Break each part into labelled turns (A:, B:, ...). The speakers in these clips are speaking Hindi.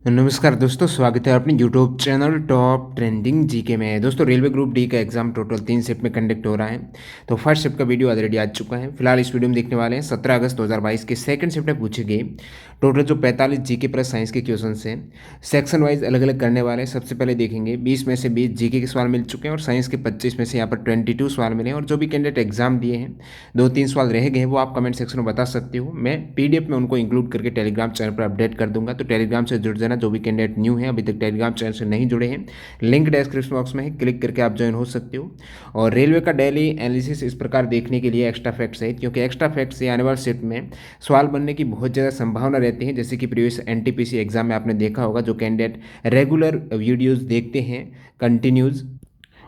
A: नमस्कार दोस्तों, स्वागत है अपने YouTube channel top trending GK में। दोस्तों, रेलवे ग्रुप डी का एग्जाम टोटल 3 शिफ्ट में कंडक्ट हो रहा है। तो फर्स्ट शिफ्ट का वीडियो ऑलरेडी आ चुका है। फिलहाल इस वीडियो में देखने वाले हैं 17 अगस्त 2022 के सेकंड शिफ्ट में पूछे गए टोटल जो 45 जीके प्लस साइंस के क्वेश्चन हैं, सेक्शन वाइज अलग अलग करने वाले हैं। सबसे पहले देखेंगे 20 में से 20 जीके के सवाल मिल चुके हैं और साइंस के 25 में से यहाँ पर 22 सवाल मिले हैं। और जो भी कैंडिडेट एग्जाम दिए हैं, 2-3 सवाल रह गए हैं, वो आप कमेंट सेक्शन में बता सकते हो। मैं पीडीएफ में उनको इंक्लूड करके टेलीग्राम चैनल पर अपडेट कर दूंगा, तो टेलीग्राम से जुड़ जाना। जो भी कैंडिडेट न्यू हैं, अभी तक टेलीग्राम चैनल से नहीं जुड़े हैं, लिंक डिस्क्रिप्शन बॉक्स में है, क्लिक करके आप ज्वाइन हो सकते हो। और रेलवे का डेली एनालिसिस इस प्रकार देखने के लिए एक्स्ट्रा फैक्ट्स है, क्योंकि एक्स्ट्रा फैक्ट्स से आने वाले शिफ्ट में सवाल बनने की बहुत ज़्यादा संभावना रहती है। जैसे कि प्रीवियस एनटीपीसी एग्जाम में आपने देखा होगा, जो कैंडिडेट रेगुलर वीडियोज़ देखते हैं कंटिन्यूज़,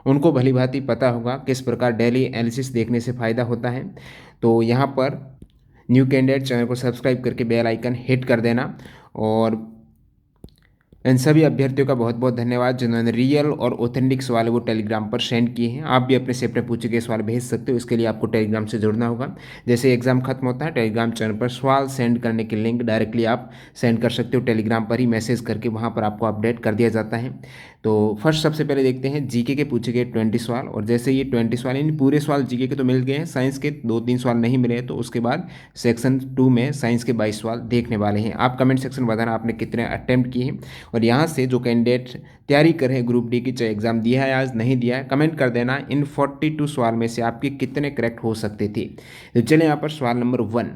A: उनको भली भांति पता होगा किस प्रकार डेली एनालिसिस देखने से फ़ायदा होता है। तो यहाँ पर न्यू कैंडिडेट चैनल को सब्सक्राइब करके बेल आइकन हिट कर देना। और इन सभी अभ्यर्थियों का बहुत बहुत धन्यवाद जिन्होंने रियल और ऑथेंटिक सवाल वो टेलीग्राम पर सेंड किए हैं। आप भी अपने सेट में पूछे गए सवाल भेज सकते हो। इसके लिए आपको टेलीग्राम से जुड़ना होगा। जैसे एग्जाम खत्म होता है, टेलीग्राम चैनल पर सवाल सेंड करने की लिंक डायरेक्टली आप सेंड कर सकते हो। टेलीग्राम पर ही मैसेज करके वहाँ पर आपको अपडेट कर दिया जाता है। तो फर्स्ट सबसे पहले देखते हैं जीके के पूछे गए 20 सवाल। और जैसे ये 20 सवाल, इन पूरे सवाल जीके के तो मिल गए हैं, साइंस के 2-3 सवाल नहीं मिले हैं। तो उसके बाद सेक्शन 2 में साइंस के 22 सवाल देखने वाले हैं। आप कमेंट सेक्शन में बताना आपने कितने अटेम्प्ट किए हैं। और यहाँ से जो कैंडिडेट तैयारी कर रहे हैं ग्रुप डी की, चाहे एग्जाम दिया है आज नहीं दिया है, कमेंट कर देना इन 42 सवाल में से आपके कितने करेक्ट हो सकते थे। तो चलिए यहाँ पर सवाल नंबर 1।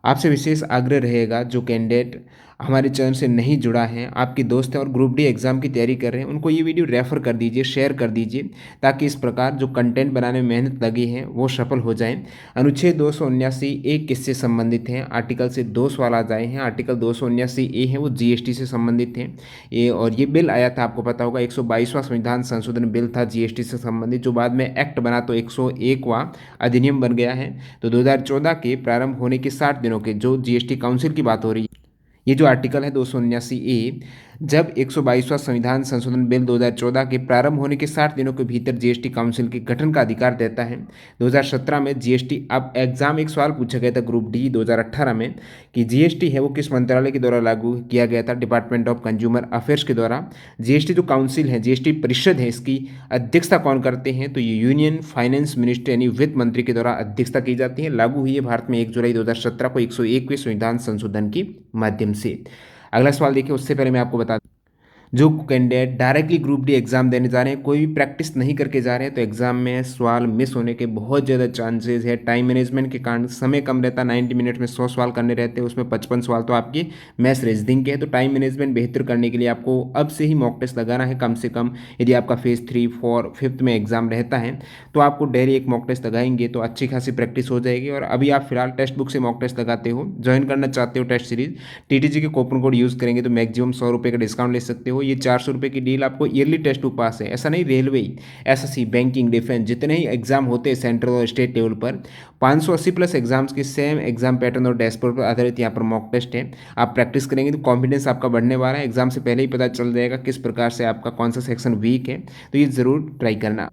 A: आपसे विशेष आग्रह रहेगा, जो कैंडिडेट हमारे चैनल से नहीं जुड़ा है, आपके दोस्त हैं और ग्रुप डी एग्जाम की तैयारी कर रहे हैं, उनको ये वीडियो रेफर कर दीजिए, शेयर कर दीजिए, ताकि इस प्रकार जो कंटेंट बनाने में मेहनत लगी है वो सफल हो जाए। अनुच्छेद 279 एक किससे संबंधित है? आर्टिकल से 2 सवाल आ जाए हैं। आर्टिकल 279 ए है, वो जीएसटी से संबंधित है। ये और ये बिल आया था, आपको पता होगा, 122वां संविधान संशोधन बिल था जीएसटी से संबंधित, जो बाद में एक्ट बना तो 101वां अधिनियम बन गया है। तो 2014 के प्रारंभ होने के 60 दिनों के जो जीएसटी काउंसिल की बात हो रही है, ये जो आर्टिकल है 279 ए, जब 122वां संविधान संशोधन बिल 2014 के प्रारंभ होने के 60 दिनों के भीतर जीएसटी काउंसिल के गठन का अधिकार देता है। 2017 में जीएसटी, अब एग्जाम एक सवाल पूछा गया था ग्रुप डी 2018 में कि जीएसटी है वो किस मंत्रालय के द्वारा लागू किया गया था? डिपार्टमेंट ऑफ कंज्यूमर अफेयर्स के द्वारा। जीएसटी जो काउंसिल है, जीएसटी परिषद है, इसकी अध्यक्षता कौन करते हैं? तो ये यूनियन फाइनेंस मिनिस्टर यानी वित्त मंत्री के द्वारा अध्यक्षता की जाती है। लागू हुई है भारत में 1 जुलाई 2017 को 101वें संविधान संशोधन के माध्यम से। अगला सवाल देखिए, उससे पहले मैं आपको बता, जो candidate directly group D exam देने जा रहे हैं, कोई भी प्रैक्टिस नहीं करके जा रहे हैं, तो एग्जाम में सवाल मिस होने के बहुत ज़्यादा चांसेस है। टाइम मैनेजमेंट के कारण समय कम रहता है, 90 मिनट में 100 सवाल करने रहते हैं, उसमें 55 सवाल तो आपकी मैथ्स रीजनिंग के हैं। तो टाइम मैनेजमेंट बेहतर करने के लिए आपको अब से ही मॉक टेस्ट लगाना है कम से कम। यदि आपका फेज 3, 4, 5 में एग्जाम रहता है, तो आपको डेली एक मॉक टेस्ट लगाएंगे तो अच्छी खासी प्रैक्टिस हो जाएगी। और अभी आप फिलहाल टेक्स्ट बुक से मॉक टेस्ट लगाते हो, ज्वाइन करना चाहते हो टेस्ट सीरीज, टीटीजी के कूपन कोड यूज़ करेंगे तो मैक्सिमम 100 रुपये का डिस्काउंट ले सकते हो। ये 400 रुपये की डील आपको ईयरली टेस्ट टू पास है। ऐसा नहीं, रेलवे, एसएससी, बैंकिंग, डिफेंस, जितने ही एग्जाम होते हैं सेंट्रल और स्टेट लेवल पर, 580 प्लस एग्जाम्स के सेम एग्जाम पैटर्न और डैशबोर्ड पर आधारित यहाँ पर मॉक टेस्ट है। आप प्रैक्टिस करेंगे तो कॉन्फिडेंस आपका बढ़ने वाला है। एग्जाम से पहले ही पता चल जाएगा किस प्रकार से आपका कौन सा सेक्शन वीक है, तो ये ज़रूर ट्राई करना।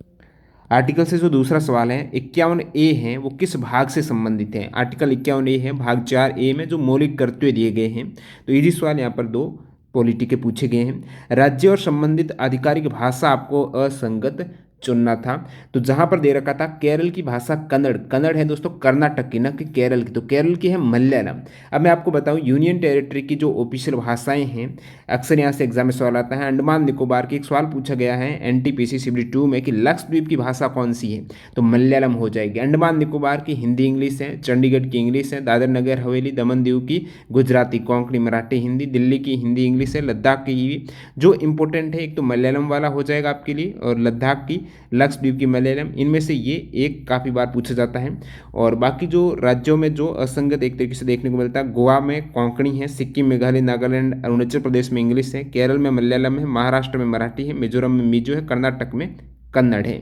A: आर्टिकल से जो दूसरा सवाल है 51 ए है, वो किस भाग से संबंधित है? आर्टिकल 51 ए है, भाग 4 ए में जो मौलिक कर्तव्य दिए गए हैं। तो ये सवाल यहाँ पर 2 पॉलिटी के पूछे गए हैं। राज्य और संबंधित आधिकारिक भाषा आपको असंगत चुनना था। तो जहाँ पर दे रखा था केरल की भाषा कन्नड़, कन्नड़ है दोस्तों कर्नाटक की, न कि केरल की, तो केरल की है मलयालम। अब मैं आपको बताऊँ, यूनियन टेरिटरी की जो ऑफिशियल भाषाएं हैं, अक्सर यहाँ से एग्जाम में सवाल आता है। अंडमान निकोबार की एक सवाल पूछा गया है एनटीपीसी शिफ्ट 2 में कि लक्षद्वीप की भाषा कौन सी है? तो मलयालम हो जाएगी। अंडमान निकोबार की हिंदी इंग्लिश है, चंडीगढ़ की इंग्लिश है, दादर नगर हवेली दमन दीव की गुजराती, कोंकणी मराठी हिंदी, दिल्ली की हिंदी इंग्लिश है, लद्दाख की जो इंपॉर्टेंट है एक तो मलयालम वाला हो जाएगा आपके लिए, और लद्दाख की, लक्षद्वीप की मलयालम। इनमें से ये एक काफ़ी बार पूछा जाता है। और बाकी जो राज्यों में जो असंगत एक तरीके से देखने को मिलता है, गोवा में कोंकणी है, सिक्किम, मेघालय, नागालैंड, अरुणाचल प्रदेश में इंग्लिश है, केरल में मलयालम है, महाराष्ट्र में मराठी है, मिजोरम में मिजो है, कर्नाटक में कन्नड़ है।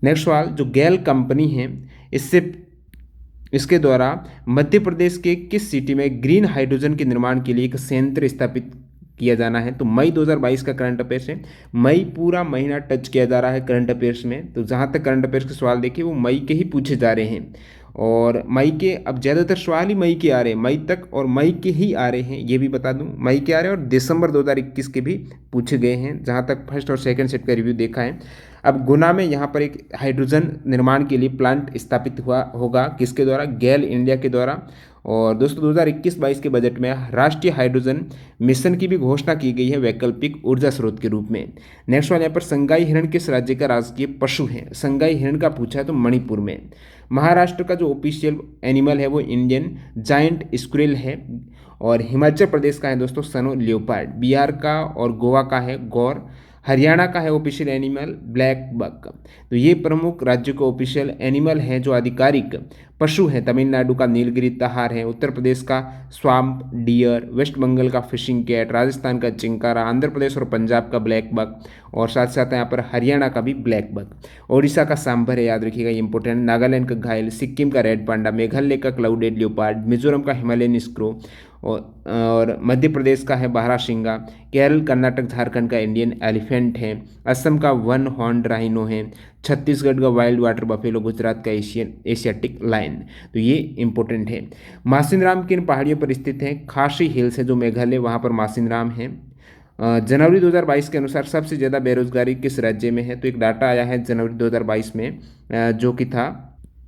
A: नेक्स्ट सवाल, जो गेल कंपनी है, इसके द्वारा मध्य प्रदेश के किस सिटी में ग्रीन हाइड्रोजन के निर्माण के लिए एक संयंत्र स्थापित किया जाना है? तो मई 2022 का करंट अफेयर्स है। मई पूरा महीना टच किया जा रहा है करंट अफेयर्स में। तो जहाँ तक करंट अफेयर्स के सवाल देखिए, वो मई के ही पूछे जा रहे हैं। और मई के, अब ज़्यादातर सवाल ही मई के आ रहे हैं, मई तक और मई के ही आ रहे हैं, ये भी बता दूं, मई के आ रहे हैं और दिसंबर 2021 के भी पूछे गए हैं, जहां तक फर्स्ट और सेकंड सेट का रिव्यू देखा है। अब गुना में यहाँ पर एक हाइड्रोजन निर्माण के लिए प्लांट स्थापित हुआ होगा, किसके द्वारा? गेल इंडिया के द्वारा। और दोस्तों 2021-22 के बजट में राष्ट्रीय हाइड्रोजन मिशन की भी घोषणा की गई है वैकल्पिक ऊर्जा स्रोत के रूप में। नेक्स्ट वाले यहाँ पर संगाई हिरण किस राज्य का राजकीय पशु है? संगाई हिरण का पूछा है तो मणिपुर में। महाराष्ट्र का जो ऑफिशियल एनिमल है वो इंडियन जायंट स्क्विरल है। और हिमाचल प्रदेश का है दोस्तों सनो लियोपार्ड। बिहार का और गोवा का है गौर। हरियाणा का है ऑफिशियल एनिमल ब्लैक बक। तो ये प्रमुख राज्यों के ऑफिशियल एनिमल हैं जो आधिकारिक पशु हैं। तमिलनाडु का नीलगिरी तहार है, उत्तर प्रदेश का स्वाम्प डियर, वेस्ट बंगाल का फिशिंग कैट, राजस्थान का चिंकारा, आंध्र प्रदेश और पंजाब का ब्लैक बक, और साथ साथ यहाँ पर हरियाणा का भी ब्लैक बक। ओडिशा का सांभर है, याद रखिएगा इंपॉर्टेंट। नागालैंड का घायल, सिक्किम का रेड पांडा, मेघालय का क्लाउडेड लियोपार्ड, मिजोरम का हिमालयन स्क्रो, और मध्य प्रदेश का है बारहसिंगा। केरल, कर्नाटक, झारखंड का इंडियन एलिफेंट है। असम का वन हॉर्न्ड राइनो है। छत्तीसगढ़ का वाइल्ड वाटर बफेलो, गुजरात का एशियाटिक लायन। तो ये इंपॉर्टेंट है। मासिनराम किन पहाड़ियों पर स्थित है? खासी हिल्स है जो मेघालय, वहाँ पर मासिनराम है। जनवरी 2022 के अनुसार सबसे ज़्यादा बेरोजगारी किस राज्य में है? तो एक डाटा आया है जनवरी 2022 में, जो कि था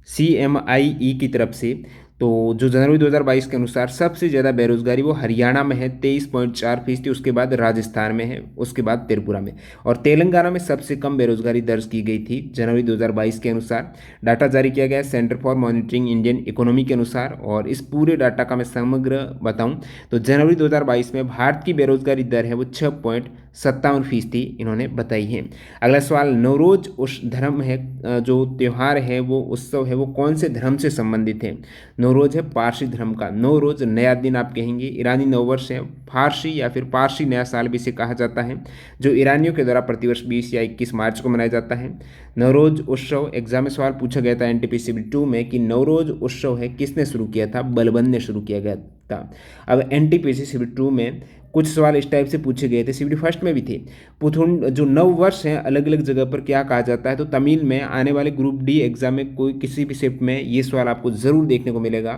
A: CMIE की तरफ से। तो जो जनवरी 2022 के अनुसार सबसे ज़्यादा बेरोजगारी वो हरियाणा में है 23.4%, उसके बाद राजस्थान में है, उसके बाद त्रिपुरा में, और तेलंगाना में सबसे कम बेरोजगारी दर्ज की गई थी जनवरी 2022 के अनुसार। डाटा जारी किया गया है centre for monitoring Indian economy के अनुसार। और इस पूरे डाटा का मैं समग्र बताऊं तो जनवरी 2022 में भारत की बेरोजगारी दर है वो 6.57% इन्होंने बताई है। अगला सवाल, नवरोज उस धर्म है, जो त्यौहार है वो उत्सव है वो कौन से धर्म से संबंधित है? नवरोज है पारसी धर्म का। नवरोज नया दिन आप कहेंगे, ईरानी नववर्ष है, फारसी या फिर पारसी नया साल भी इसे कहा जाता है, जो ईरानियों के द्वारा प्रतिवर्ष 20 या 21 मार्च को मनाया जाता है। नवरोज उत्सव, एग्जाम में सवाल पूछा गया था NTPC 2 में कि नवरोज उत्सव है किसने शुरू किया था? बलबन ने शुरू किया गया था। अब NTPC 2 में कुछ सवाल इस टाइप से पूछे गए थे, CBT फर्स्ट में भी थे। पुथुंड जो नव वर्ष हैं अलग अलग जगह पर क्या कहा जाता है? तो तमिल में आने वाले ग्रुप D एग्जाम में कोई किसी भी शिफ्ट में ये सवाल आपको जरूर देखने को मिलेगा।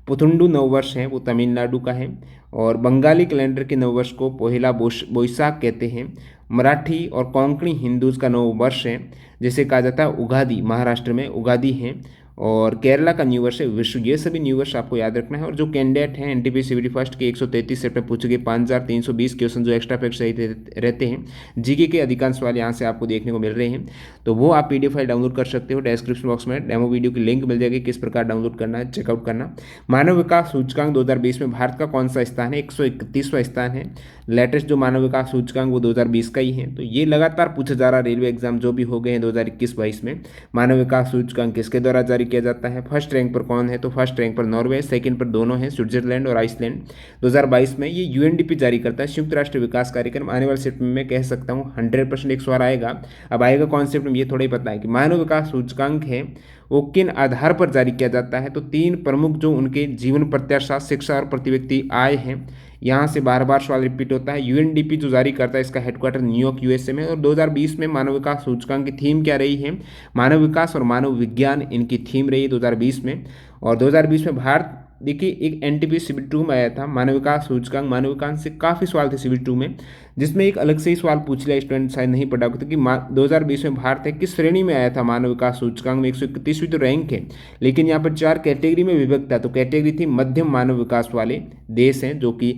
A: पुथुंडू नववर्ष है वो तमिलनाडु का है। और बंगाली कैलेंडर के नववर्ष को पोहिला बोईसाख कहते हैं। मराठी और कोंकणी हिंदूज का नववर्ष है जिसे कहा जाता है उगादी, महाराष्ट्र में उगादी है। और केरला का न्यू वर्ष है विशु। ये सभी न्यू वर्ष आपको याद रखना है। और जो कैंडिडेट हैं NTPC CBT फर्स्ट के 133 सेट में पूछे गए 5320 क्वेश्चन जो एक्स्ट्रा फैक्ट सही रहते हैं, जीके के अधिकांश सवाल यहाँ से आपको देखने को मिल रहे हैं। तो वो आप PDF फाइल डाउनलोड कर सकते हो। डिस्क्रिप्शन बॉक्स में डेमो वीडियो की लिंक मिल जाएगी, किस प्रकार डाउनलोड करना है चेकआउट करना। मानव विकास सूचकांक 2020 में भारत का कौन सा स्थान है? 131वां स्थान है। लेटेस्ट जो मानव विकास सूचकांक वो 2020 का ही है। तो ये लगातार पूछा जा रहा रेलवे एग्जाम जो भी हो गए हैं 2021-22 में, मानव विकास सूचकांक किसके द्वारा जारी किया जाता है? फर्स्ट रैंक पर कौन है? तो फर्स्ट रैंक पर नॉर्वे, सेकंड पर दोनों हैं स्विट्जरलैंड और आइसलैंड। 2022 में ये UNDP जारी करता है, संयुक्त राष्ट्र विकास कार्यक्रम। आने वाले सेट में मैं कह सकता हूँ 100% एक सवाल आएगा। अब आएगा कॉन्सेप्ट में ये थोड़ा ही पता है कि मानव विकास सूचकांक है वो किन आधार पर जारी किया जाता है? तो 3 प्रमुख जो उनके जीवन प्रत्याशा, शिक्षा और प्रति व्यक्ति आय हैं, यहाँ से बार बार सवाल रिपीट होता है। UNDP जो जारी करता है इसका हेडक्वार्टर न्यूयॉर्क USA में। और 2020 में मानव विकास सूचकांक की थीम क्या रही है? मानव विकास और मानव विज्ञान इनकी थीम रही है 2020 में। और 2020 में भारत, देखिए एक NTPC CBT 2 में आया था मानव विकास सूचकांक, मानव विकास से काफ़ी सवाल थे CBT 2 में, जिसमें एक अलग से ही सवाल पूछ लिया स्टूडेंट शायद नहीं पढ़ा होगा कि 2020 में भारत है किस श्रेणी में आया था मानव विकास सूचकांक में? 131वीं तो रैंक है, लेकिन यहाँ पर 4 कैटेगरी में विभक्त था। तो कैटेगरी थी मध्यम मानव विकास वाले देश हैं, जो कि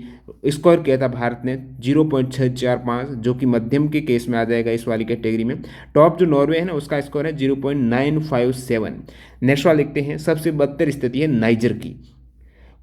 A: स्कोर किया था भारत ने 0.645, जो कि मध्यम के केस में आ जाएगा इस वाली कैटेगरी में। टॉप जो नॉर्वे है ना उसका स्कोर है 0.957। नेक्स्ट वाला लिखते हैं, सबसे बदतर स्थिति है नाइजर की।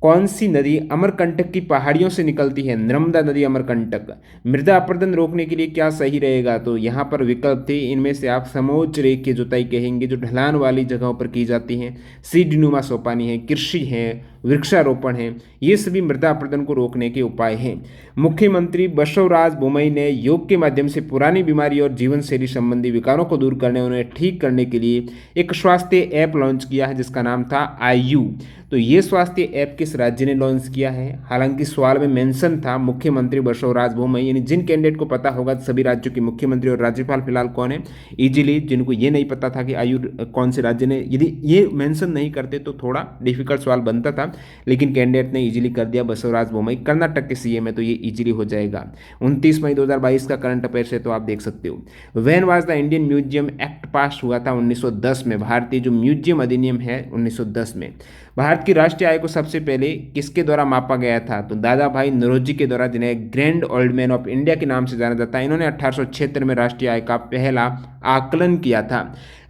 A: कौन सी नदी अमरकंटक की पहाड़ियों से निकलती है? नर्मदा नदी, अमरकंटक। मृदा अपरदन रोकने के लिए क्या सही रहेगा? तो यहाँ पर विकल्प थे, इनमें से आप समोच्च रेखीय जुताई कहेंगे जो ढलान वाली जगहों पर की जाती हैं, सीढ़ीनुमा सोपानी है, कृषि है, वृक्षारोपण है, ये सभी मृदा अपरदन को रोकने के उपाय हैं। मुख्यमंत्री बसवराज बोम्मई ने योग के माध्यम से पुरानी बीमारी और जीवन शैली संबंधी विकारों को दूर करने और उन्हें ठीक करने के लिए एक स्वास्थ्य ऐप लॉन्च किया है जिसका नाम था आयु। तो ये स्वास्थ्य ऐप किस राज्य ने लॉन्च किया है? हालांकि सवाल में मेंशन था मुख्यमंत्री बसवराज बोम्मई, यानी जिन कैंडिडेट को पता होगा सभी राज्यों के मुख्यमंत्री और राज्यपाल फिलहाल कौन है, इजीली जिनको ये नहीं पता था कि आयु कौन से राज्य ने, यदि ये मेंशन नहीं करते तो थोड़ा डिफिकल्ट सवाल बनता था, लेकिन कैंडिडेट ने इजीली कर दिया। बसवराज बोम्मई कर्नाटक के सीएम है तो ये इजीली हो जाएगा। 29 मई 2022 का करंट अफेयर्स है तो आप देख सकते हो। When was the Indian museum act पास हुआ था? 1910 में। भारतीय जो म्यूजियम अधिनियम है 1910 में। भारत की राष्ट्रीय आय को सबसे पहले किसके द्वारा मापा गया था? तो दादा भाई नौरोजी के द्वारा, जिन्हें grand old man of India के नाम से जाना जाता है। इन्होंने 1876 में राष्ट्रीय आय का पहला आकलन किया था।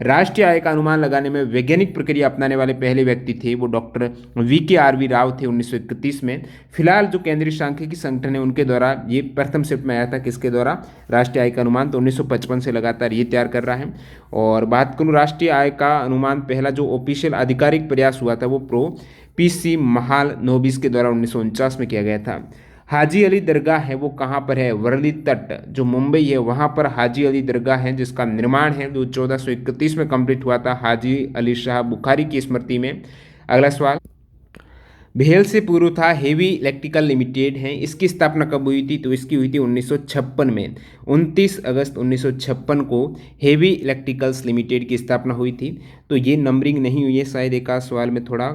A: राष्ट्रीय आय का अनुमान लगाने में वैज्ञानिक प्रक्रिया अपनाने वाले पहले व्यक्ति थे वो डॉक्टर VKRV राव थे 1931 में। फिलहाल जो केंद्रीय सांख्यिकी संगठन है उनके द्वारा ये प्रथम शिफ्ट में आया था। किसके द्वारा? राष्ट्रीय आय का अनुमान। तो 1955 से लगातार ये तैयार कर रहा है। और बात करूँ राष्ट्रीय आय का अनुमान, पहला जो ऑफिशियल आधिकारिक प्रयास हुआ था वो PC महालनोबिस के द्वारा 1949 में किया गया था। हाजी अली दरगाह है वो कहाँ पर है? वर्ली तट जो मुंबई है वहाँ पर हाजी अली दरगाह है, जिसका निर्माण है जो 1431 में कंप्लीट हुआ था हाजी अली शाह बुखारी की स्मृति में। अगला सवाल, भेल से पूर्व था हेवी इलेक्ट्रिकल लिमिटेड है, इसकी स्थापना कब हुई थी? तो इसकी हुई थी 1956 में। 29 अगस्त 1956 को हेवी इलेक्ट्रिकल्स लिमिटेड की स्थापना हुई थी। तो ये नंबरिंग नहीं हुई है, शायद एक आध सवाल में थोड़ा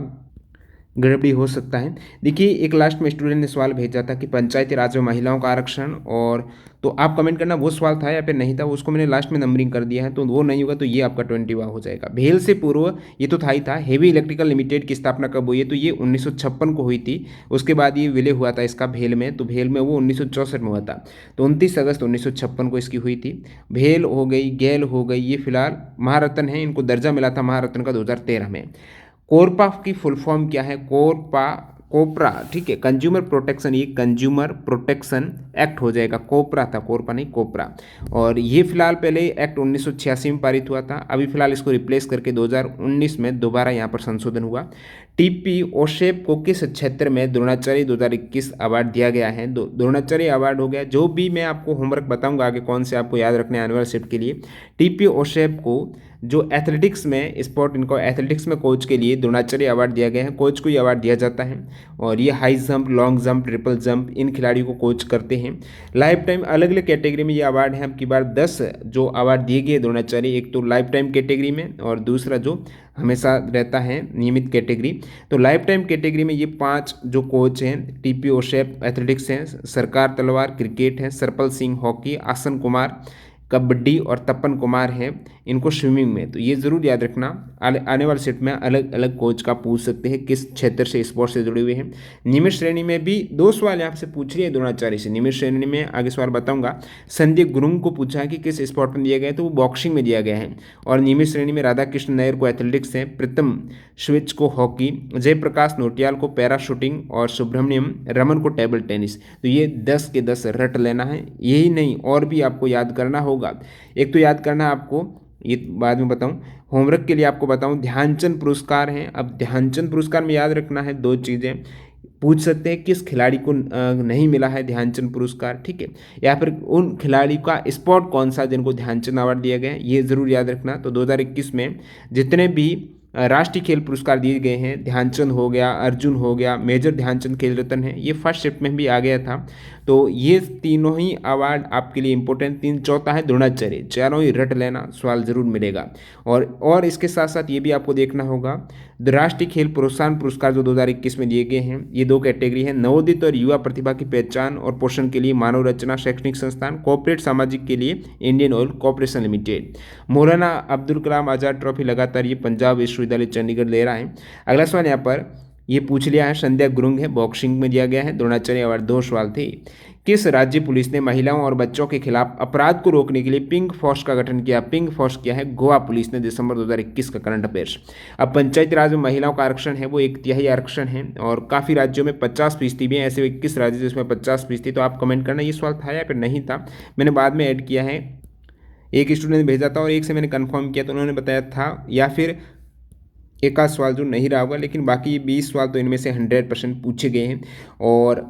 A: गड़बड़ी हो सकता है। देखिए एक लास्ट में स्टूडेंट ने सवाल भेजा था कि पंचायती राज में महिलाओं का आरक्षण, और तो आप कमेंट करना वो सवाल था या फिर नहीं था, उसको मैंने लास्ट में नंबरिंग कर दिया है तो वो नहीं होगा, तो ये आपका 20वां हो जाएगा। भेल से पूर्व ये तो था ही था। हेवी इलेक्ट्रिकल लिमिटेड की स्थापना कब हुई है? तो ये 1956 को हुई थी। उसके बाद ये विलय हुआ था इसका भेल में, तो भेल में वो 1964 में हुआ था। तो 29 अगस्त 1956 को इसकी हुई थी। भेल हो गई, गेल हो गई, ये फिलहाल महारत्न है, इनको दर्जा मिला था महारत्न का 2013 में। कोरपा की फुल फॉर्म क्या है? कोपरा, ठीक है, कंज्यूमर प्रोटेक्शन, ये कंज्यूमर प्रोटेक्शन एक्ट हो जाएगा। कोपरा था, कोरपा नहीं, कोपरा। और ये फिलहाल पहले एक्ट 1986 में पारित हुआ था, अभी फिलहाल इसको रिप्लेस करके 2019 में दोबारा यहाँ पर संशोधन हुआ। TP ओशेप को किस क्षेत्र में द्रोणाचार्य 2021 अवार्ड दिया गया है? द्रोणाचार्य अवार्ड हो गया। जो भी मैं आपको होमवर्क बताऊंगा आगे कौन से आपको याद रखने आने वाले शिफ्ट के लिए। TP ओशेप को जो एथलेटिक्स में स्पोर्ट, इनको एथलेटिक्स में कोच के लिए द्रोणाचार्य अवार्ड दिया गया है। कोच को ये अवार्ड दिया जाता है और ये high jump, long jump, triple jump in खिलाड़ियों को कोच करते हैं। लाइफ टाइम अलग अलग कैटेगरी में ये अवार्ड है। अब की बार 10 जो अवार्ड दिए गए द्रोणाचार्य, एक तो लाइफ टाइम कैटेगरी में और दूसरा जो हमेशा रहता है नियमित कैटेगरी। तो लाइफ टाइम कैटेगरी में ये 5 जो कोच हैं, TP ओशेप एथलेटिक्स हैं, सरकार तलवार क्रिकेट है, सरपल सिंह हॉकी, आसन कुमार कबड्डी और तपन कुमार हैं इनको स्विमिंग में। तो ये ज़रूर याद रखना, आने वाले सेट में अलग अलग कोच का पूछ सकते हैं किस क्षेत्र से स्पोर्ट से जुड़े हुए हैं। नियमित श्रेणी में भी 2 सवाल यहाँ से पूछ लिए द्रोणाचार्य से। नियमित श्रेणी में आगे सवाल बताऊंगा। संजय गुरुंग को पूछा है कि किस स्पोर्ट में दिया गया है, तो वो बॉक्सिंग में दिया गया है। और नियमित श्रेणी में राधा कृष्ण नायर को एथलेटिक्स है, प्रीतम स्विच को हॉकी, जयप्रकाश नोटियाल को पैराशूटिंग और सुब्रमण्यम रमन को टेबल टेनिस। तो ये 10 के 10 रट लेना है, यही नहीं और भी आपको याद करना होगा। एक तो याद करना आपको, ये बाद में बताऊं, होमवर्क के लिए आपको बताऊं ध्यानचंद पुरस्कार हैं। अब ध्यानचंद पुरस्कार में याद रखना है 2 चीज़ें पूछ सकते हैं, किस खिलाड़ी को नहीं मिला है ध्यानचंद पुरस्कार, ठीक है, या फिर उन खिलाड़ी का स्पोर्ट कौन सा जिनको ध्यानचंद अवार्ड दिया गया है, ये ज़रूर याद रखना। तो 2021 में जितने भी राष्ट्रीय खेल पुरस्कार दिए गए हैं, ध्यानचंद हो गया, अर्जुन हो गया, मेजर ध्यानचंद खेल रत्न है, ये फर्स्ट शिफ्ट में भी आ गया था। तो ये तीनों ही अवार्ड आपके लिए इंपॉर्टेंट, 3 चौथा है द्रोणाचार्य, चारों ही रट लेना, सवाल जरूर मिलेगा। और इसके साथ साथ ये भी आपको देखना होगा राष्ट्रीय खेल प्रोत्साहन पुरस्कार जो 2021 में दिए गए हैं, ये 2 कैटेगरी है, नवोदित और युवा प्रतिभा की पहचान और पोषण के लिए मानव रचना शैक्षणिक संस्थान, कॉर्पोरेट सामाजिक के लिए इंडियन ऑयल कॉर्पोरेशन लिमिटेड। मौलाना अब्दुल कलाम आज़ाद ट्रॉफी लगातार ये पंजाब विश्वविद्यालय चंडीगढ़ ले रहा है। अगला सवाल यहाँ पर ये पूछ लिया है, संध्या गुरुंग है, बॉक्सिंग में दिया गया है, द्रोणाचार्य अवार्ड। 2 सवाल थे। किस राज्य पुलिस ने महिलाओं और बच्चों के खिलाफ अपराध को रोकने के लिए पिंक फोर्स का गठन किया? पिंक फोर्स किया है गोवा पुलिस ने, दिसंबर 2021 का करंट अफेयर्स। अब पंचायती राज में महिलाओं का आरक्षण है वो 1/3 आरक्षण है और काफ़ी राज्यों में 50% भी है, ऐसे 21 राज्य जिसमें 50%। तो आप कमेंट करना ये सवाल था या फिर नहीं था, मैंने बाद में ऐड किया है। एक स्टूडेंट ने भेजा था और एक से मैंने कन्फर्म किया तो उन्होंने बताया था, या फिर एक आध सवाल जो नहीं रहा होगा, लेकिन बाकी ये 20 सवाल तो इनमें से 100% पूछे गए हैं। और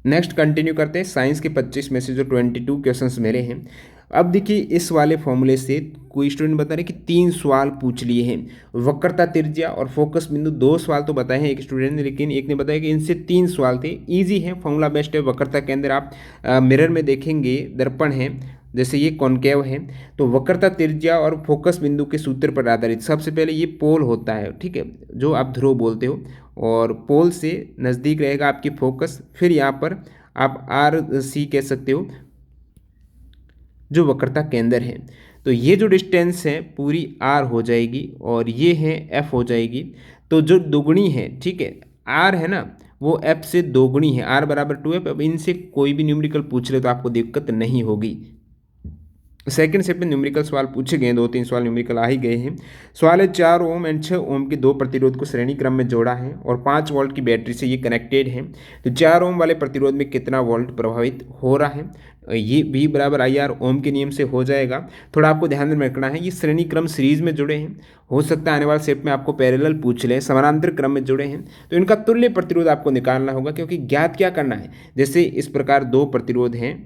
A: नेक्स्ट कंटिन्यू करते हैं। साइंस के 25 में से जो 22 क्वेश्चंस मेरे हैं, अब देखिए इस वाले फॉर्मूले से कोई स्टूडेंट बता रहे कि 3 सवाल पूछ लिए हैं। वक्रता, त्रिज्या और फोकस बिंदु 2 सवाल तो बताए हैं एक स्टूडेंट ने, लेकिन एक ने बताया कि इनसे 3 सवाल थे। इजी है, फॉर्मूला बेस्ट है। वक्रता के अंदर आप मिरर में देखेंगे, दर्पण है, जैसे ये कॉनकेव है, तो वक्रता, त्रिज्या और फोकस बिंदु के सूत्र पर आधारित सबसे पहले ये पोल होता है, ठीक है, जो आप ध्रुव बोलते हो, और पोल से नज़दीक रहेगा आपकी फोकस। फिर यहाँ पर आप RC कह सकते हो, जो वक्रता केंद्र है। तो ये जो डिस्टेंस है पूरी R हो जाएगी, और ये है F हो जाएगी। तो जो दोगुनी है, ठीक है, R है ना, वो F से दोगुनी है, R बराबर 2F। अब इनसे कोई भी न्यूमेरिकल पूछ ले तो आपको दिक्कत नहीं होगी। सेकंड सेट में न्यूमेरिकल सवाल पूछे गए हैं, 2-3 सवाल न्यूमेरिकल आ ही गए हैं। सवाल है 4 ओम एंड 6 ओम के 2 प्रतिरोध को श्रेणी क्रम में जोड़ा है और 5 वोल्ट की बैटरी से ये कनेक्टेड है। तो 4 ओम वाले प्रतिरोध में कितना वोल्ट प्रभावित हो रहा है? ये V बराबर IR ओम के नियम से हो जाएगा। थोड़ा आपको ध्यान में रखना है, ये श्रेणी क्रम सीरीज में जुड़े हैं, हो सकता है आने वाले सेट में आपको पैरेलल पूछ ले, समानांतर क्रम में जुड़े हैं, तो इनका तुल्य प्रतिरोध आपको निकालना होगा, क्योंकि ज्ञात क्या करना है, जैसे इस प्रकार 2 प्रतिरोध हैं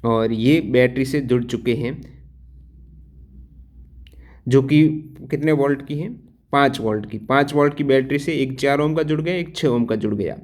A: और ये बैटरी से जुड़ चुके हैं, जो कि कितने वोल्ट की है, 5 वोल्ट की। 5 वोल्ट की बैटरी से एक 4 ओम का जुड़ गया, एक 6 ओम का जुड़ गया।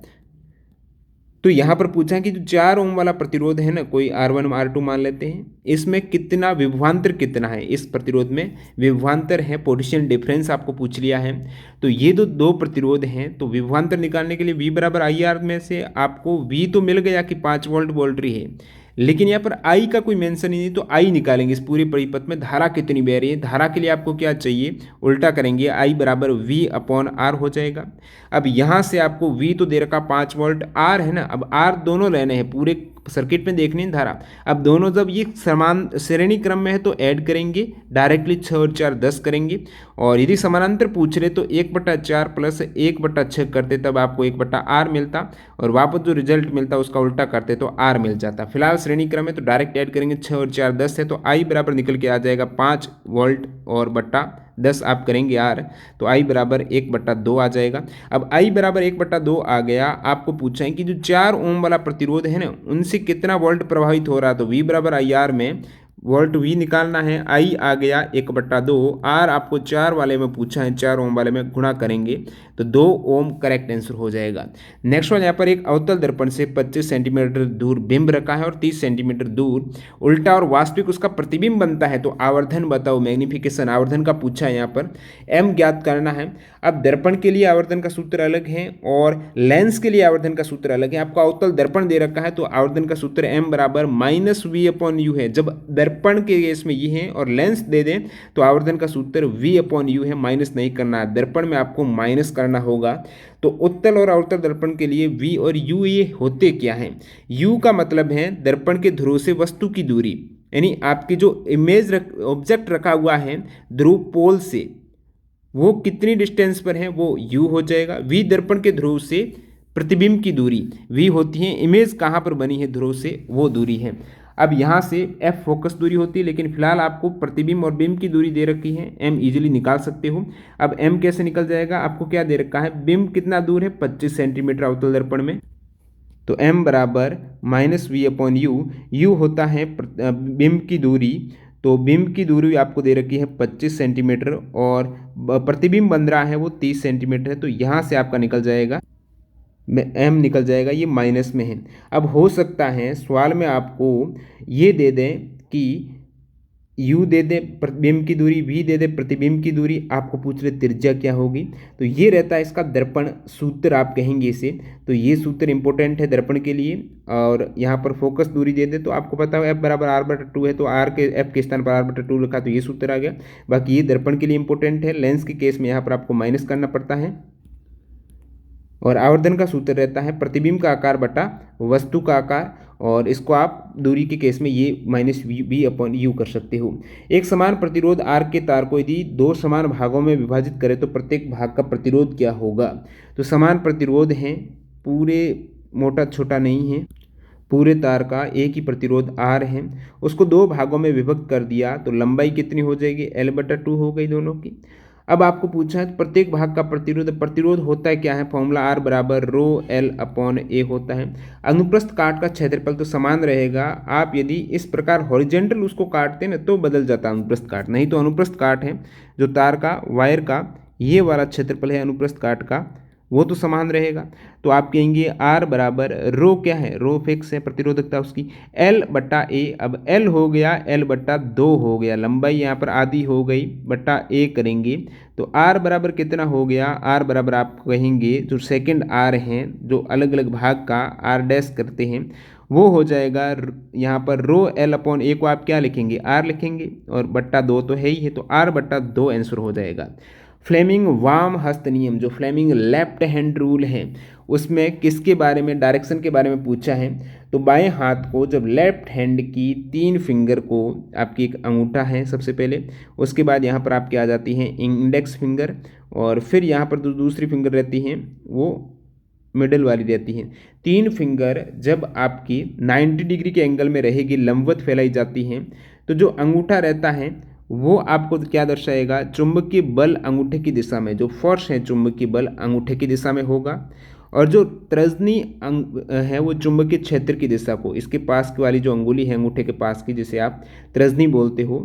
A: तो यहाँ पर पूछा कि जो 4 ओम वाला प्रतिरोध है ना, कोई R1 R2 मान लेते हैं, इसमें कितना विभवांतर कितना है, इस प्रतिरोध में विभवांतर है, पोटेंशियल डिफरेंस आपको पूछ लिया है। तो ये जो 2 प्रतिरोध हैं, तो विभवांतर निकालने के लिए V बराबर IR में से आपको V तो मिल गया कि 5 वोल्ट बोल रही है, लेकिन यहाँ पर I का कोई मेंशन ही नहीं, तो I निकालेंगे। इस पूरे परिपथ में धारा कितनी बह रही है, धारा के लिए आपको क्या चाहिए, उल्टा करेंगे, I बराबर V/R हो जाएगा। अब यहाँ से आपको V तो दे रखा 5 वोल्ट, R है ना, अब R दोनों लेने हैं, पूरे सर्किट में देखनी है धारा। अब दोनों जब ये समान श्रेणी क्रम में है तो ऐड करेंगे, डायरेक्टली 6 और 4 10 करेंगे, और यदि समानांतर पूछ रहे तो 1/4 प्लस 1/6 करते, तब आपको 1/R मिलता, और वापस जो रिजल्ट मिलता उसका उल्टा करते तो R मिल जाता। फिलहाल श्रेणी क्रम में तो डायरेक्ट ऐड करेंगे, 6 और 4 10 है, तो I बराबर निकल के आ जाएगा 5 वोल्ट और बट्टा 10 आप करेंगे R, तो I बराबर 1/2 आ जाएगा। अब I बराबर 1/2 आ गया। आपको पूछा है कि जो 4 ओम वाला प्रतिरोध है ना, उनसे कितना वोल्ट प्रभावित हो रहा है, तो V बराबर IR में वोल्ट V निकालना है, I आ गया 1/2, R आपको 4 वाले में पूछा है, 4 ओम वाले में गुणा करेंगे तो 2 ओम करेक्ट आंसर हो जाएगा। नेक्स्ट वन, यहाँ पर एक अवतल दर्पण से 25 सेंटीमीटर दूर बिंब रखा है और 30 सेंटीमीटर दूर उल्टा और वास्तविक उसका प्रतिबिंब बनता है, तो आवर्धन बताओ, मैग्निफिकेशन आवर्धन का पूछा है। यहाँ पर M ज्ञात करना है। अब दर्पण के लिए आवर्धन का सूत्र अलग है और लेंस के लिए आवर्धन का सूत्र अलग है। आपको अवतल दर्पण दे रखा है तो आवर्धन का सूत्र M बराबर -V/U है। जब दर्पण के केस में ये है और लेंस दे दें तो आवर्धन का सूत्र V/U है, माइनस नहीं करना है, दर्पण में आपको माइनस करना होगा। तो उत्तल और अवतल दर्पण के लिए V और U ये होते क्या हैं? U का मतलब है दर्पण के ध्रुव से वस्तु की दूरी, यानी आपकी जो इमेज ऑब्जेक्ट रखा हुआ है ध्रुव पोल से, वो कितनी डिस्टेंस पर है, वो U हो जाएगा। V दर्पण के ध्रुव से प्रतिबिंब की दूरी, V होती है इमेज कहाँ पर बनी है ध्रुव से, वो दूरी है। अब यहाँ से F फोकस दूरी होती है, लेकिन फिलहाल आपको प्रतिबिंब और बिंब की दूरी दे रखी है, M इजीली निकाल सकते हो। अब M कैसे निकल जाएगा, आपको क्या दे रखा है, बिंब कितना दूर है 25 सेंटीमीटर अवतल दर्पण में, तो M बराबर -V/U, U होता है बिंब की दूरी, तो बिंब की दूरी आपको दे रखी है 25 सेंटीमीटर और प्रतिबिंब बन रहा है वो 30 सेंटीमीटर है, तो यहाँ से आपका निकल जाएगा M निकल जाएगा, ये माइनस में है। अब हो सकता है सवाल में आपको ये दे दें कि U दे दे बिंब की दूरी, V दे दे प्रतिबिंब की दूरी, आपको पूछ रहे त्रिज्या क्या होगी, तो ये रहता है इसका दर्पण सूत्र, आप कहेंगे इसे। तो ये सूत्र इंपॉर्टेंट है दर्पण के लिए। और यहाँ पर फोकस दूरी दे दे तो आपको पता है F बराबर R/2 है, तो R के F के स्थान पर R/2 लिखा, तो ये सूत्र आ गया। बाकी ये दर्पण के लिए इंपॉर्टेंट है। लेंस के केस में यहाँ पर आपको माइनस करना पड़ता है। और आवर्धन का सूत्र रहता है प्रतिबिंब का आकार बटा वस्तु का आकार, और इसको आप दूरी के केस में ये -V/U कर सकते हो। एक समान प्रतिरोध R के तार को यदि 2 समान भागों में विभाजित करें तो प्रत्येक भाग का प्रतिरोध क्या होगा? तो समान प्रतिरोध हैं, पूरे मोटा छोटा नहीं है, पूरे तार का एक ही प्रतिरोध R है, उसको 2 भागों में विभक्त कर दिया तो लंबाई कितनी हो जाएगी, L/2 हो गई दोनों की। अब आपको पूछा है प्रत्येक भाग का प्रतिरोध होता है क्या है, फॉर्मूला आर बराबर रो एल अपॉन ए होता है। अनुप्रस्थ काट का क्षेत्रफल तो समान रहेगा, आप यदि इस प्रकार हॉरिजेंटल उसको काटते ना तो बदल जाता है अनुप्रस्थ काट, नहीं तो अनुप्रस्थ काट है जो तार का वायर का ये वाला क्षेत्रफल है अनुप्रस्थ काट का वो तो समान रहेगा। तो आप कहेंगे आर बराबर रो क्या है, रो फिक्स है प्रतिरोधकता उसकी, एल बट्टा ए, अब एल हो गया एल बट्टा 2 हो गया, लंबाई यहाँ पर आधी हो गई बट्टा ए करेंगे तो आर बराबर कितना हो गया, आर बराबर आप कहेंगे जो सेकंड आर हैं जो अलग अलग भाग का आर डैश करते हैं वो हो जाएगा यहाँ पर रो एल अपॉन ए को आप क्या लिखेंगे आर लिखेंगे और बट्टा 2 तो है ही है तो आर बट्टा 2 आंसर हो जाएगा। फ्लेमिंग वाम हस्त नियम जो फ्लेमिंग लेफ्ट हैंड रूल है उसमें किसके बारे में, डायरेक्शन के बारे में पूछा है। तो बाएं हाथ को जब लेफ्ट हैंड की 3 फिंगर को आपकी एक अंगूठा है सबसे पहले, उसके बाद यहाँ पर आपकी आ जाती हैं इंडेक्स फिंगर और फिर यहाँ पर दूसरी फिंगर रहती हैं वो मिडल वाली रहती हैं। 3 फिंगर जब आपकी 90 डिग्री के एंगल में रहेगी लंबवत फैलाई जाती हैं तो जो अंगूठा रहता है वो आपको क्या दर्शाएगा, चुंबकीय बल अंगूठे की दिशा में, जो फोर्स है चुंबकीय बल अंगूठे की दिशा में होगा और जो तर्जनी है वो चुंबकीय क्षेत्र की दिशा को, इसके पास वाली जो अंगुली है अंगूठे के पास की जिसे आप तर्जनी बोलते हो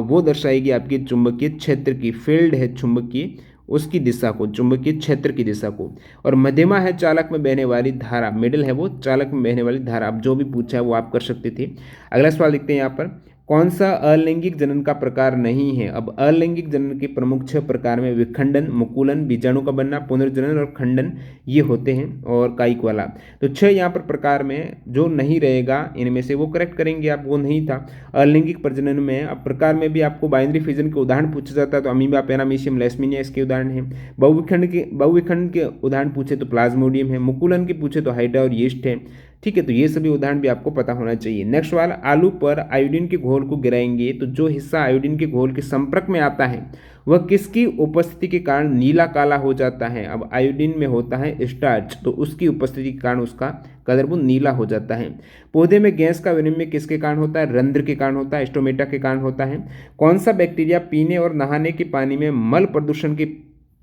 A: वो दर्शाएगी आपकी चुंबकीय क्षेत्र की, फील्ड है चुंबकीय उसकी दिशा को, चुंबकीय क्षेत्र की दिशा को। और मध्यमा है चालक में बहने वाली धारा, मिडिल है वो चालक में बहने वाली धारा। अब जो भी पूछा है वो आप कर सकते थे। अगला सवाल देखते हैं यहाँ पर, कौन सा अलैंगिक जनन का प्रकार नहीं है। अब अलैंगिक जनन के प्रमुख 6 प्रकार में विखंडन, मुकुलन, बीजाणु का बनना, पुनर्जनन और खंडन ये होते हैं और कायिक वाला। तो 6 यहाँ पर प्रकार में जो नहीं रहेगा इनमें से वो करेक्ट करेंगे आप, वो नहीं था अलैंगिक प्रजनन में। अब प्रकार में भी आपको बाइनरी फिजन के उदाहरण पूछा जाता है तो अमीबा, पैरामीशियम, लेशमिनिया इसके उदाहरण हैं। बहुविखंड के उदाहरण पूछे तो प्लाज्मोडियम है, मुकुलन के पूछे तो हाइड्रा और यीस्ट है। ठीक है, तो ये सभी उदाहरण भी आपको पता होना चाहिए। नेक्स्ट सवाल, आलू पर आयोडीन के घोल को गिराएंगे तो जो हिस्सा आयोडीन के घोल के संपर्क में आता है वह किसकी उपस्थिति के कारण नीला काला हो जाता है। अब आयोडीन में होता है स्टार्च तो उसकी उपस्थिति के कारण उसका कलर वो नीला हो जाता है। पौधे में गैस का विनिमय किसके कारण होता है, रंध्र के कारण होता है, स्टोमेटा के कारण होता है। कौन सा बैक्टीरिया पीने और नहाने के पानी में मल प्रदूषण के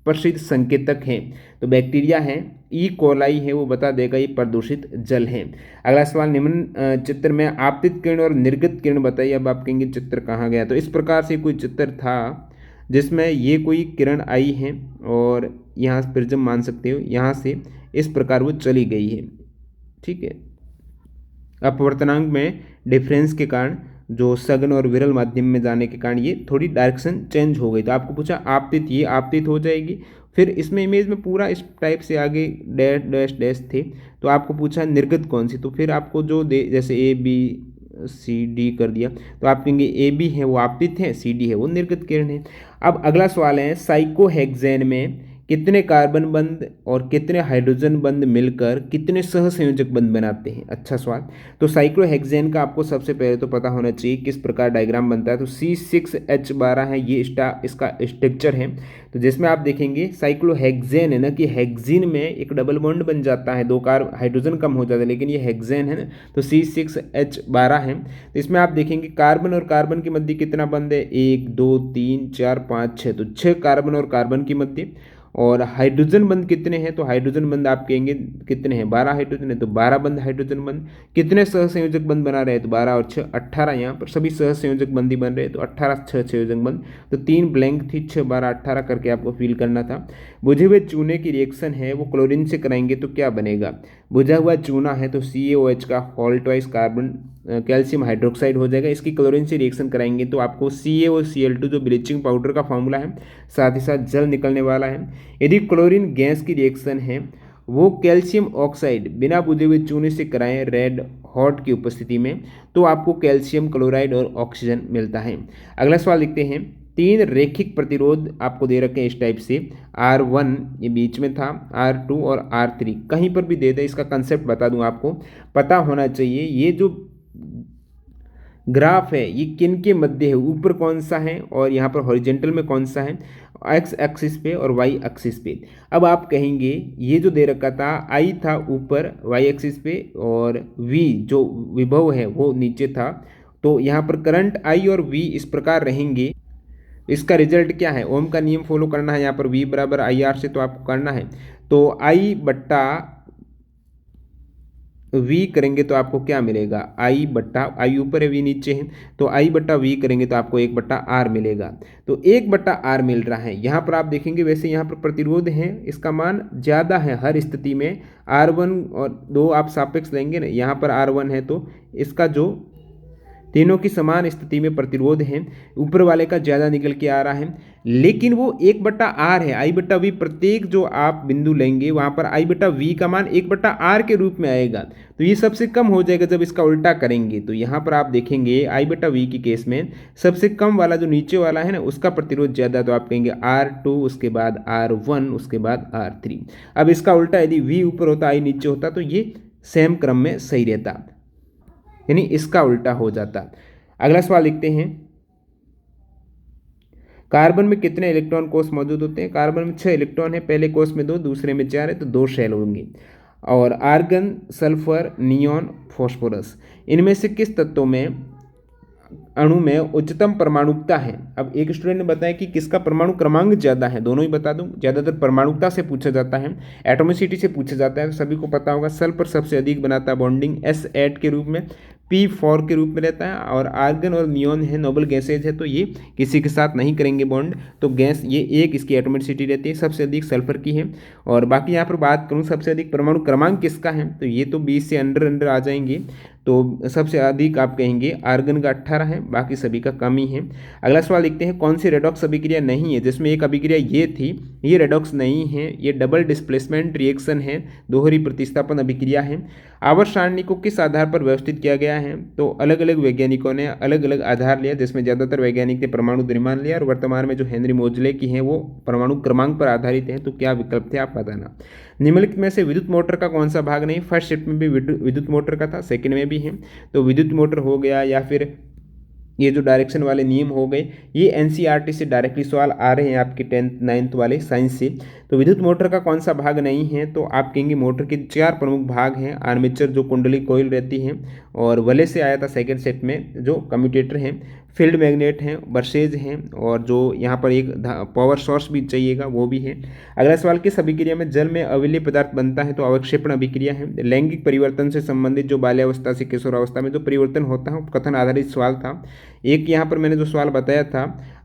A: प्रसिद्ध संकेतक हैं। तो बैक्टीरिया है, ई कोलाई है, वो बता देगा ये प्रदूषित जल है। अगला सवाल, निम्न चित्र में आपतित किरण और निर्गत किरण बताइए। अब आप कहेंगे चित्र कहाँ गया, तो इस प्रकार से कोई चित्र था जिसमें ये कोई किरण आई है और यहाँ प्रिज्म मान सकते हो, यहाँ से इस प्रकार वो चली गई है। ठीक है, अपवर्तनांक में डिफरेंस के कारण जो सघन और विरल माध्यम में जाने के कारण ये थोड़ी डायरेक्शन चेंज हो गई। तो आपको पूछा आपतित, ये आपतित हो जाएगी। फिर इसमें इमेज में पूरा इस टाइप से आगे डैश डैश डैश थे तो आपको पूछा निर्गत कौन सी, तो फिर आपको जो दे जैसे ए बी सी डी कर दिया तो आप कहेंगे ए बी है वो आपतित है, सी डी है वो निर्गत किरण है। अब अगला सवाल है, साइक्लोहेक्सेन में कितने कार्बन बंध और कितने हाइड्रोजन बंध मिलकर कितने सहसंयोजक बंध बनाते हैं। अच्छा सवाल, तो साइक्लोहेक्सेन का आपको सबसे पहले तो पता होना चाहिए किस प्रकार डायग्राम बनता है। तो C6H12 है ये इसका स्ट्रक्चर है। तो जिसमें आप देखेंगे साइक्लोहेक्सेन है ना कि हेक्सिन में एक डबल बॉन्ड बन जाता है, 2 हाइड्रोजन कम हो जाता है, लेकिन ये हेक्सेन है ना तो C6H12 है। तो इसमें आप देखेंगे कार्बन और कार्बन के मध्य कितना बंध है, 1 2 3 4 5 6, तो 6 कार्बन और कार्बन के मध्य। और हाइड्रोजन बंध कितने हैं, तो हाइड्रोजन बंध आप कहेंगे कितने हैं, 12 हाइड्रोजन है तो 12 बंध हाइड्रोजन बंध। कितने सहसंयोजक बंध बना रहे हैं, तो 12 और 6 18, यहाँ पर सभी सहसंयोजक बंध ही बन रहे हैं तो 18 सहसंयोजक बंध। तो 3 ब्लैंक थी, 6 12 18 करके आपको फिल करना था। बुझे हुए चूने की रिएक्शन है वो क्लोरीन से कराएंगे तो क्या बनेगा, बुझा हुआ चूना है तो CaOH का हॉल्टवाइज कार्बन कैल्शियम हाइड्रोक्साइड हो जाएगा। इसकी क्लोरीन से रिएक्शन कराएंगे तो आपको CaOCl2 जो ब्लीचिंग पाउडर का फॉर्मूला है साथ ही साथ जल निकलने वाला है। यदि क्लोरीन गैस की रिएक्शन है वो कैल्शियम ऑक्साइड बिना बुझे हुए चूने से कराएं रेड हॉट की उपस्थिति में तो आपको कैल्शियम क्लोराइड और ऑक्सीजन मिलता है। अगला सवाल लिखते हैं, 3 रेखिक प्रतिरोध आपको दे रखे हैं इस टाइप से, R1 ये बीच में था, R2 और R3 कहीं पर भी दे दे, इसका कंसेप्ट बता दूं आपको पता होना चाहिए। ये जो ग्राफ है ये किन के मध्य है, ऊपर कौन सा है और यहाँ पर हॉरिजेंटल में कौन सा है, एक्स एक्सिस पे और वाई एक्सिस पे। अब आप कहेंगे ये जो दे रखा था आई था ऊपर वाई एक्सिस पे और वी जो विभव है वो नीचे था, तो यहाँ पर करंट आई और वी इस प्रकार रहेंगे इसका रिजल्ट क्या है, ओम का नियम फॉलो करना है यहाँ पर V बराबर IR से, तो आपको करना है तो I बट्टा V करेंगे तो आपको क्या मिलेगा, I बट्टा I ऊपर है V नीचे है, तो I बट्टा V करेंगे तो आपको 1 बट्टा R मिलेगा। तो 1 बट्टा R मिल रहा है। यहाँ पर आप देखेंगे वैसे यहाँ पर प्रतिरोध है, इसका मान ज़्यादा है हर स्थिति में। R1 और 2 आप सापेक्ष लेंगे ना, यहाँ पर R1 है तो इसका जो तीनों की समान स्थिति में प्रतिरोध है, ऊपर वाले का ज़्यादा निकल के आ रहा है, लेकिन वो 1 बट्टा आर है। I बट्टा वी प्रत्येक जो आप बिंदु लेंगे वहाँ पर I बट्टा वी का मान 1 बट्टा आर के रूप में आएगा, तो ये सबसे कम हो जाएगा जब इसका उल्टा करेंगे। तो यहाँ पर आप देखेंगे I बट्टा वी की केस में सबसे कम वाला जो नीचे वाला है ना, उसका प्रतिरोध ज़्यादा, तो आप कहेंगे R2, उसके बाद R1, उसके बाद R3। अब इसका उल्टा यदि V ऊपर होता I नीचे होता तो ये सेम क्रम में सही रहता, यानी इसका उल्टा हो जाता। अगला सवाल लिखते हैं, कार्बन में कितने इलेक्ट्रॉन कोष मौजूद होते हैं। कार्बन में 6 इलेक्ट्रॉन है, पहले कोष में 2, दूसरे में 4 है, तो 2 शेल होंगे। और आर्गन, सल्फर, नियॉन, फास्फोरस, इनमें से किस तत्वों में अणु में उच्चतम परमाणुकता है। अब एक स्टूडेंट ने बताया कि किसका परमाणु क्रमांक ज़्यादा है, दोनों ही बता दूं। ज़्यादातर परमाणुकता से पूछा जाता है, एटोमिसिटी से पूछा जाता है, तो सभी को पता होगा। सल्फर सबसे अधिक बनाता है बॉन्डिंग, S8 के रूप में, P4 के रूप में रहता है। और आर्गन और नियॉन है, नोबल गैसेज है, तो ये किसी के साथ नहीं करेंगे बॉन्ड, तो गैस ये एक इसकी एटोमिसिटी रहती है, सबसे अधिक सल्फर की है। और बाकी यहाँ पर बात करूँ सबसे अधिक परमाणु क्रमांक किसका है, तो ये तो 20 से अंडर आ जाएंगे, तो सबसे अधिक आप कहेंगे आर्गन का 18 है, बाकी सभी का कम ही है। अगला सवाल लिखते हैं, कौन सी रेडॉक्स अभिक्रिया नहीं है, जिसमें एक अभिक्रिया ये थी, ये रेडॉक्स नहीं है, ये डबल डिस्प्लेसमेंट रिएक्शन है, दोहरी प्रतिस्थापन अभिक्रिया है। आवर्त सारणी को किस आधार पर व्यवस्थित किया गया है, तो अलग अलग वैज्ञानिकों ने अलग अलग आधार लिया, जिसमें ज़्यादातर वैज्ञानिक ने परमाणु द्रव्यमान लिया, और वर्तमान में जो हेनरी मोजले की है वो परमाणु क्रमांक पर आधारित है। तो क्या विकल्प थे आप बताना। निम्नलिखित में से विद्युत मोटर का कौन सा भाग नहीं, फर्स्ट शिफ्ट में भी विद्युत मोटर का था, सेकंड में भी है, तो विद्युत मोटर हो गया, या फिर ये जो डायरेक्शन वाले नियम हो गए, ये एनसीईआरटी से डायरेक्टली सवाल आ रहे हैं आपके 10th 9th वाले साइंस से। तो विद्युत मोटर का कौन सा भाग नहीं है, तो आप कहेंगे मोटर के 4 प्रमुख भाग हैं। आर्मेचर जो कुंडली कोयल रहती है, और वले से आया था सेकंड सेट में जो कम्यूटेटर हैं, फील्ड मैग्नेट हैं, बर्सेज हैं, और जो यहाँ पर एक पावर सोर्स भी चाहिएगा वो भी है। अगला सवाल, किस अभिक्रिया में जल में अविलेय पदार्थ बनता है, तो अवक्षेपण अभिक्रिया है। लैंगिक परिवर्तन से संबंधित जो बाल्यावस्था से किशोरावस्था में जो परिवर्तन होता है, कथन आधारित सवाल था। एक यहाँ पर मैंने जो सवाल बताया था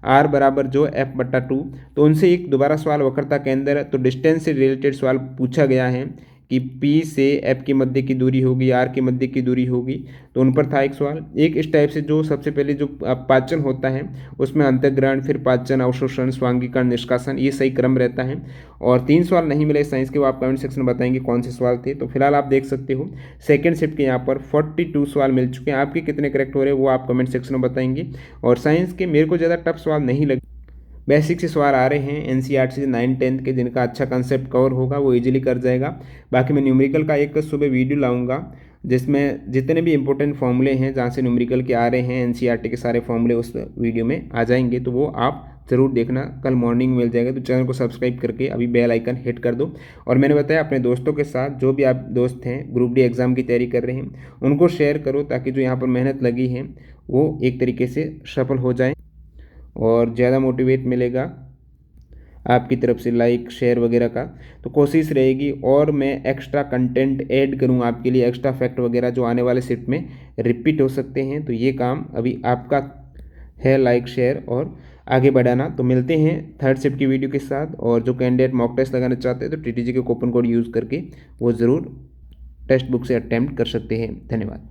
A: R बराबर जो F/2, तो उनसे एक दोबारा सवाल वक्रता केंद्र, तो डिस्टेंस से रिलेटेड सवाल पूछा गया है कि P से F की मध्य की दूरी होगी, R की मध्य की दूरी होगी, तो उन पर था एक सवाल। एक इस टाइप से जो सबसे पहले जो पाचन होता है उसमें अंतर्ग्रहण, फिर पाचन, अवशोषण, स्वांगीकरण, निष्कासन, ये सही क्रम रहता है। और 3 सवाल नहीं मिले साइंस के, वो आप कमेंट सेक्शन में बताएंगे कौन से सवाल थे। तो फिलहाल आप देख सकते हो सेकेंड शिफ्ट के यहाँ पर 42 सवाल मिल चुके हैं। आपके कितने करेक्ट हो रहे हैं वो आप कमेंट सेक्शन में बताएंगे। और साइंस के मेरे को ज़्यादा टफ सवाल नहीं लगे, बेसिक से सवाल आ रहे हैं एनसीईआरटी से 9th 10th के, जिनका अच्छा कंसेप्ट कवर होगा वो इजीली कर जाएगा। बाकी मैं न्यूमेरिकल का एक सुबह वीडियो लाऊंगा, जिसमें जितने भी इंपॉर्टेंट फॉर्मूले हैं जहाँ से न्यूमेरिकल के आ रहे हैं, एनसीईआरटी के सारे फॉर्मूले उस वीडियो में आ जाएंगे, तो वो आप ज़रूर देखना, कल मॉर्निंग मिल जाएगा। तो चैनल को सब्सक्राइब करके अभी बेल आइकन हिट कर दो। और मैंने बताया अपने दोस्तों के साथ, जो भी आप दोस्त हैं ग्रुप डी एग्ज़ाम की तैयारी कर रहे हैं, उनको शेयर करो, ताकि जो यहाँ पर मेहनत लगी है वो एक तरीके से सफल हो जाए और ज़्यादा मोटिवेट मिलेगा आपकी तरफ से, लाइक शेयर वगैरह का। तो कोशिश रहेगी और मैं एक्स्ट्रा कंटेंट ऐड करूँ आपके लिए, एक्स्ट्रा फैक्ट वगैरह जो आने वाले शिफ्ट में रिपीट हो सकते हैं। तो ये काम अभी आपका है, लाइक शेयर और आगे बढ़ाना। तो मिलते हैं थर्ड शिफ्ट की वीडियो के साथ। और जो कैंडिडेट मॉक टेस्ट लगाना चाहते हैं तो टीटीजी के कूपन कोड यूज़ करके वो ज़रूर टेक्स्ट बुक से अटैम्प्ट कर सकते हैं। धन्यवाद।